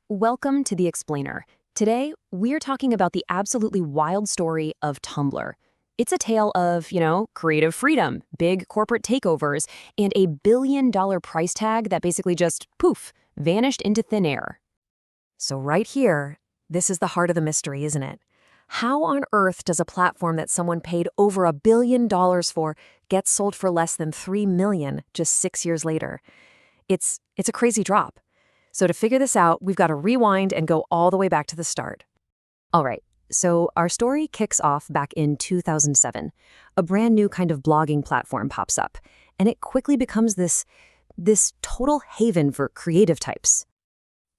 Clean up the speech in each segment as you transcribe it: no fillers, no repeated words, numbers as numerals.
Welcome to The Explainer. Today, we're talking about the absolutely wild story of Tumblr. It's a tale of, creative freedom, big corporate takeovers, and a billion-dollar price tag that basically just, poof, vanished into thin air. So right here, this is the heart of the mystery, isn't it? How on earth does a platform that someone paid over $1 billion for get sold for less than $3 million just 6 years later? It's a crazy drop. So to figure this out, we've got to rewind and go all the way back to the start. All right, so our story kicks off back in 2007. A brand new kind of blogging platform pops up, and it quickly becomes this total haven for creative types.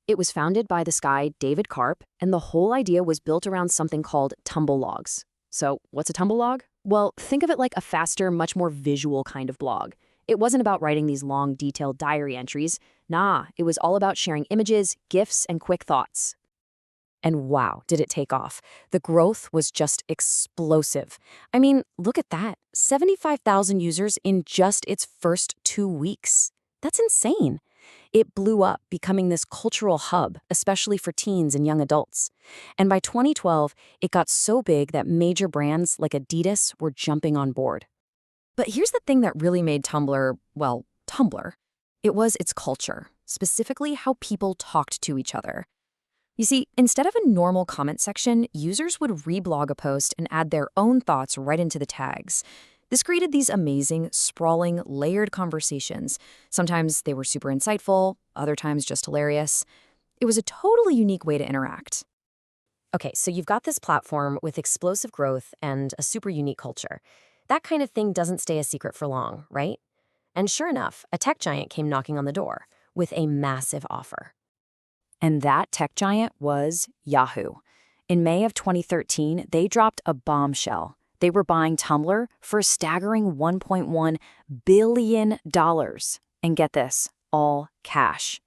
It was founded by this guy, David Karp, and the whole idea was built around something called tumble logs. So what's a tumble log? Well, think of it like a faster, much more visual kind of blog. It wasn't about writing these long, detailed diary entries. Nah, it was all about sharing images, GIFs, and quick thoughts. And wow, did it take off. The growth was just explosive. I mean, look at that. 75,000 users in just its first 2 weeks. That's insane. It blew up, becoming this cultural hub, especially for teens and young adults. And by 2012, it got so big that major brands like Adidas were jumping on board. But here's the thing that really made Tumblr, well, Tumblr. It was its culture, specifically how people talked to each other. You see, instead of a normal comment section, users would reblog a post and add their own thoughts right into the tags. This created these amazing, sprawling, layered conversations. Sometimes they were super insightful, other times just hilarious. It was a totally unique way to interact. Okay, so you've got this platform with explosive growth and a super unique culture. That kind of thing doesn't stay a secret for long, right? And sure enough, a tech giant came knocking on the door with a massive offer. And that tech giant was Yahoo. In May of 2013, they dropped a bombshell. They were buying Tumblr for a staggering $1.1 billion. And get this, all cash.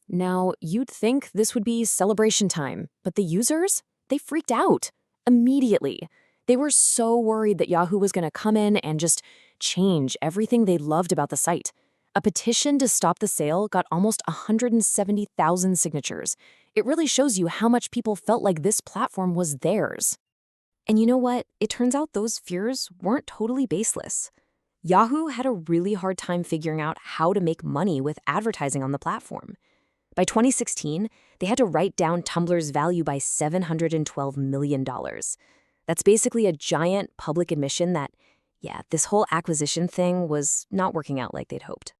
Now, you'd think this would be celebration time, but the users, they freaked out immediately. They were so worried that Yahoo was going to come in and just change everything they loved about the site. A petition to stop the sale got almost 170,000 signatures. It really shows you how much people felt like this platform was theirs. And you know what? It turns out those fears weren't totally baseless. Yahoo had a really hard time figuring out how to make money with advertising on the platform. By 2016, they had to write down Tumblr's value by $712 million. That's basically a giant public admission that, this whole acquisition thing was not working out like they'd hoped.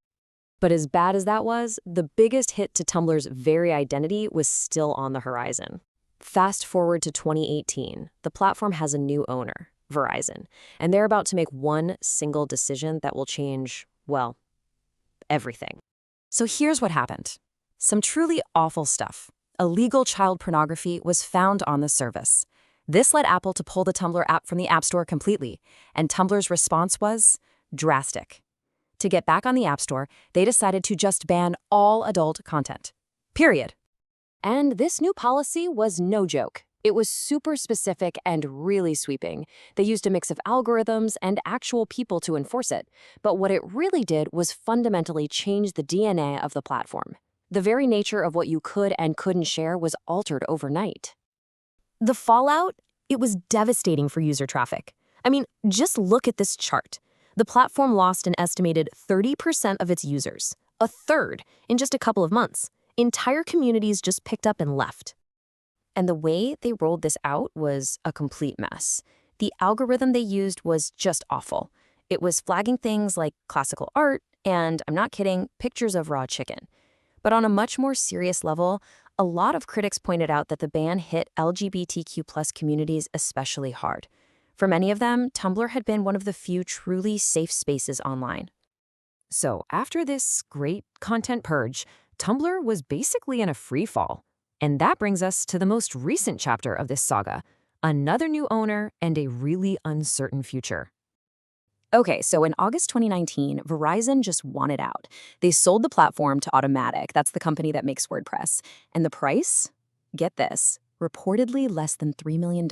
But as bad as that was, the biggest hit to Tumblr's very identity was still on the horizon. Fast forward to 2018, the platform has a new owner, Verizon, and they're about to make one single decision that will change, well, everything. So here's what happened. Some truly awful stuff. Illegal child pornography was found on the service. This led Apple to pull the Tumblr app from the App Store completely, and Tumblr's response was drastic. To get back on the App Store, they decided to just ban all adult content. Period. And this new policy was no joke. It was super specific and really sweeping. They used a mix of algorithms and actual people to enforce it. But what it really did was fundamentally change the DNA of the platform. The very nature of what you could and couldn't share was altered overnight. The fallout, it was devastating for user traffic. I mean, just look at this chart. The platform lost an estimated 30% of its users, a third, in just a couple of months. Entire communities just picked up and left. And the way they rolled this out was a complete mess. The algorithm they used was just awful. It was flagging things like classical art and, I'm not kidding, pictures of raw chicken. But on a much more serious level, a lot of critics pointed out that the ban hit LGBTQ+ communities especially hard. For many of them, Tumblr had been one of the few truly safe spaces online. So after this great content purge, Tumblr was basically in a free fall. And that brings us to the most recent chapter of this saga, another new owner and a really uncertain future. Okay, so in August 2019, Verizon just wanted out. They sold the platform to Automatic, that's the company that makes WordPress. And the price? Get this, reportedly less than $3 million.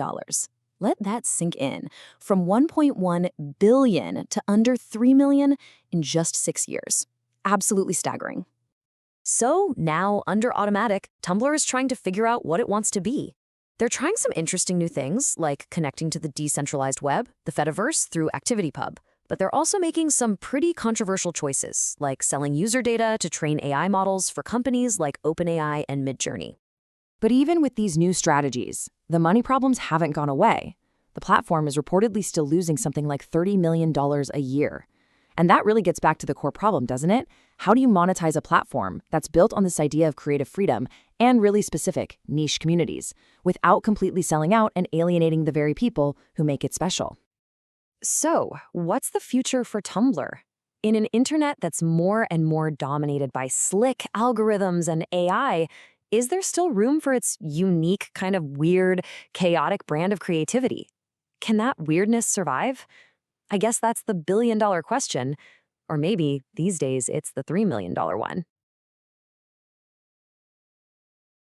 Let that sink in. From $1.1 billion to under $3 million in just 6 years. Absolutely staggering. So now, under automatic, Tumblr is trying to figure out what it wants to be. They're trying some interesting new things, like connecting to the decentralized web, the Fediverse, through ActivityPub. But they're also making some pretty controversial choices, like selling user data to train AI models for companies like OpenAI and Midjourney. But even with these new strategies, the money problems haven't gone away. The platform is reportedly still losing something like $30 million a year. And that really gets back to the core problem, doesn't it? How do you monetize a platform that's built on this idea of creative freedom and really specific, niche communities, without completely selling out and alienating the very people who make it special? So, what's the future for Tumblr? In an internet that's more and more dominated by slick algorithms and AI, is there still room for its unique, kind of weird, chaotic brand of creativity? Can that weirdness survive? I guess that's the billion-dollar question. Or maybe, these days, it's the $3 million one.